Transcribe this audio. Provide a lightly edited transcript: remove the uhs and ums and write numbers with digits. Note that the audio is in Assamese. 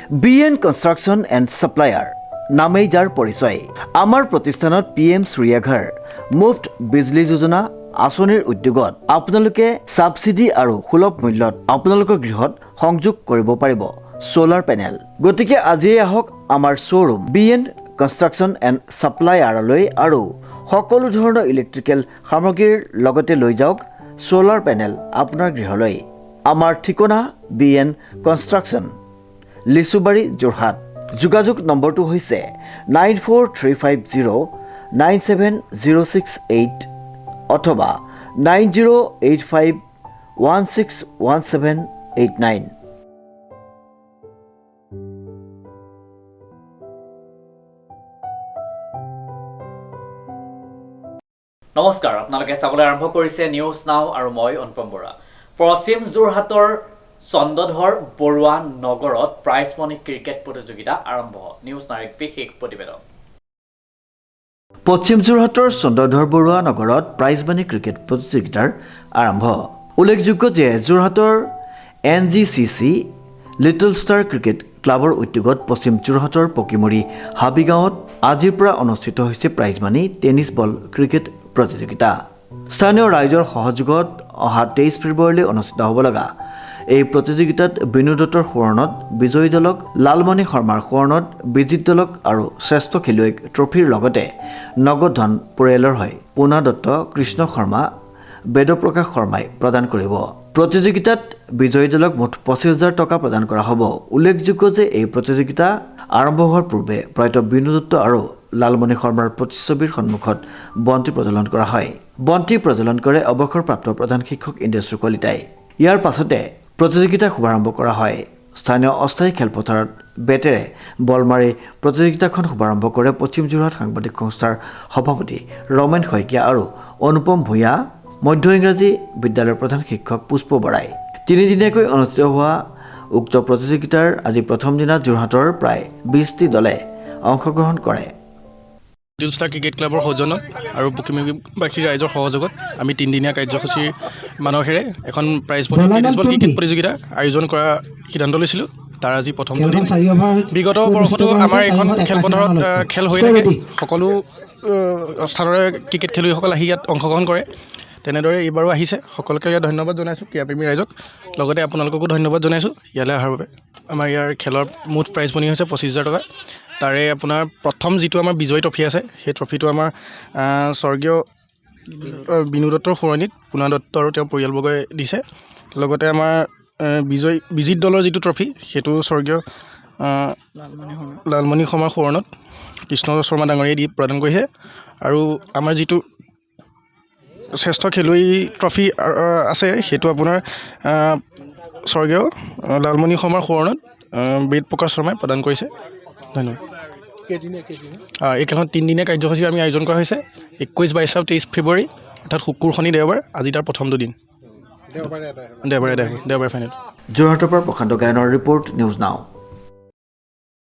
BN কনষ্ট্ৰাকশ্যন এণ্ড ছাপ্লায়াৰ নামেই যাৰ পৰিচয়। আমাৰ প্ৰতিষ্ঠানত PM সূৰ্যাঘৰ মুফ্ত বিজলী যোজনা আঁচনিৰ উদ্যোগত আপোনালোকে ছাবচিডি আৰু সুলভ মূল্যত আপোনালোকৰ গৃহত সংযোগ কৰিব পাৰিব সোলাৰ পেনেল। গতিকে আজিয়ে আহক আমাৰ শ্ব'ৰুম BN কনষ্ট্ৰাকশ্যন এণ্ড ছাপ্লায়াৰলৈ আৰু সকলো ধৰণৰ ইলেক্ট্ৰিকেল সামগ্ৰীৰ লগতে লৈ যাওক সোলাৰ পেনেল আপোনাৰ গৃহলৈ। আমাৰ ঠিকনা BN কনষ্ট্ৰাকশ্যন, লিচুবাৰী, যোৰহাট। যোগাযোগ নম্বৰটো হৈছে 9435097068 অথবা 9085161789। নমস্কাৰ, আপোনালোকে চাবলৈ আৰম্ভ কৰিছে নিউজ নাও আৰু মই অনুপম বৰা। পশ্চিম যোৰহাটৰ চন্দ্ৰধৰ বৰুৱা নগৰত প্ৰাইজ মনি ক্ৰিকেট প্ৰতিযোগিতা আৰম্ভ। নিউজ নাওৰ এক বিশেষ প্ৰতিবেদন। পশ্চিম যোৰহাটৰ চন্দ্ৰধৰ বৰুৱা নগৰত প্ৰাইজ মানি ক্ৰিকেট প্ৰতিযোগিতাৰ আৰম্ভ। উল্লেখযোগ্য যে যোৰহাটৰ NGCC লিটল ষ্টাৰ ক্ৰিকেট ক্লাবৰ উদ্যোগত পশ্চিম যোৰহাটৰ পকিমৰি হাবিগাঁৱত আজিৰ পৰা অনুষ্ঠিত হৈছে prize money tennis ball cricket প্ৰতিযোগিতা। স্থানীয় ৰাইজৰ সহযোগত অহা 23 ফেব্ৰুৱাৰীলৈ অনুষ্ঠিত হ'ব লগা এই প্ৰতিযোগিতাত বিনু দত্তৰ সোঁৱৰণত বিজয়ী দলক, লালমণি শৰ্মাৰ সোঁৱৰণত বিজিত দলক আৰু শ্ৰেষ্ঠ খেলুৱৈক ট্ৰফিৰ লগতে নগদ ধন পৰিয়ালৰ হৈ পুনা দত্ত, কৃষ্ণ শৰ্মা, বেদপ্ৰকাশ শৰ্মাই প্ৰদান কৰিব। প্ৰতিযোগিতাত বিজয়ী দলক মুঠ 25,000 টকা প্ৰদান কৰা হ'ব। উল্লেখযোগ্য যে এই প্ৰতিযোগিতা আৰম্ভ হোৱাৰ পূৰ্বে প্ৰয়াত বিনু দত্ত আৰু লালমণি শৰ্মাৰ প্ৰতিচ্ছবিৰ সন্মুখত বন্তি প্ৰজ্বলন কৰা হয়। বন্তি প্ৰজ্বলন কৰে অৱসৰপ্ৰাপ্ত প্ৰধান শিক্ষক ইন্দ্ৰেশ্বৰ কলিতাই। ইয়াৰ পাছতে প্ৰতিযোগিতা শুভাৰম্ভ কৰা হয়। স্থানীয় অস্থায়ী খেলপথাৰত বেটেৰে বল মাৰি প্ৰতিযোগিতাখন শুভাৰম্ভ কৰে পশ্চিম যোৰহাট সাংবাদিক সংস্থাৰ সভাপতি ৰমেন শইকীয়া আৰু অনুপম ভূঞা, মধ্য ইংৰাজী বিদ্যালয়ৰ প্ৰধান শিক্ষক পুষ্প বৰাই। তিনিদিনীয়াকৈ অনুষ্ঠিত হোৱা উক্ত প্ৰতিযোগিতাৰ আজি প্ৰথম দিনা যোৰহাটৰ প্ৰায় 20টি দলে অংশগ্ৰহণ কৰে। লিটল ষ্টাৰ ক্ৰিকেট ক্লাবৰ সৌজন্যত আৰু পকিমৰিবাসী ৰাইজৰ সহযোগত আমি তিনিদিনীয়া কাৰ্যসূচীৰ মানসেৰে এখন prize money tennis ball cricket প্ৰতিযোগিতা আয়োজন কৰাৰ সিদ্ধান্ত লৈছিলোঁ। তাৰ আজি প্ৰথম দিন। বিগত বৰ্ষতো আমাৰ এইখন খেলপথাৰত খেল হৈ থাকে। সকলো স্থানৰে ক্ৰিকেট খেলুৱৈসকল আহি ইয়াত অংশগ্ৰহণ কৰে। তেনেদৰে এইবাৰো আহিছে। সকলোকে ইয়াত ধন্যবাদ জনাইছোঁ, ক্ৰীড়াপ্ৰেমী ৰাইজক। লগতে আপোনালোককো ধন্যবাদ জনাইছোঁ ইয়ালৈ অহাৰ বাবে। আমাৰ ইয়াৰ খেলৰ মুঠ প্ৰাইজ মনি হৈছে 25,000 টকা। তাৰে আপোনাৰ প্ৰথম যিটো আমাৰ বিজয়ী ট্ৰফি আছে, সেই ট্ৰফিটো আমাৰ স্বৰ্গীয় বিনু দত্তৰ সোঁৱৰণিত পুনা দত্ত আৰু তেওঁৰ পৰিয়ালবৰ্গই দিছে। লগতে আমাৰ বিজিত দলৰ যিটো ট্ৰফি, সেইটো স্বৰ্গীয় লালমণি শৰ্মাৰ সোঁৱৰণত কৃষ্ণ শৰ্মা ডাঙৰীয়াই দি প্ৰদান কৰিছে। আৰু আমাৰ যিটো শ্ৰেষ্ঠ খেলুৱৈ ট্ৰফি আছে, সেইটো আপোনাৰ স্বৰ্গীয় লালমণি শৰ্মাৰ সোঁৱৰণত বেদপ্ৰকাশ শৰ্মাই প্ৰদান কৰিছে। ধন্যবাদ। এই খেলখন তিনিদিনীয়া কাৰ্যসূচী আমি আয়োজন কৰা হৈছে। 21, 22 আৰু 23 ফেব্ৰুৱাৰী, অৰ্থাৎ শুকুৰ, শনি, দেওবাৰ। আজি তাৰ প্ৰথম দুদিন। দেওবাৰে ফাইনেল। যোৰহাটৰ পৰা প্ৰশান্ত গায়নৰ ৰিপৰ্ট, নিউজ নাও।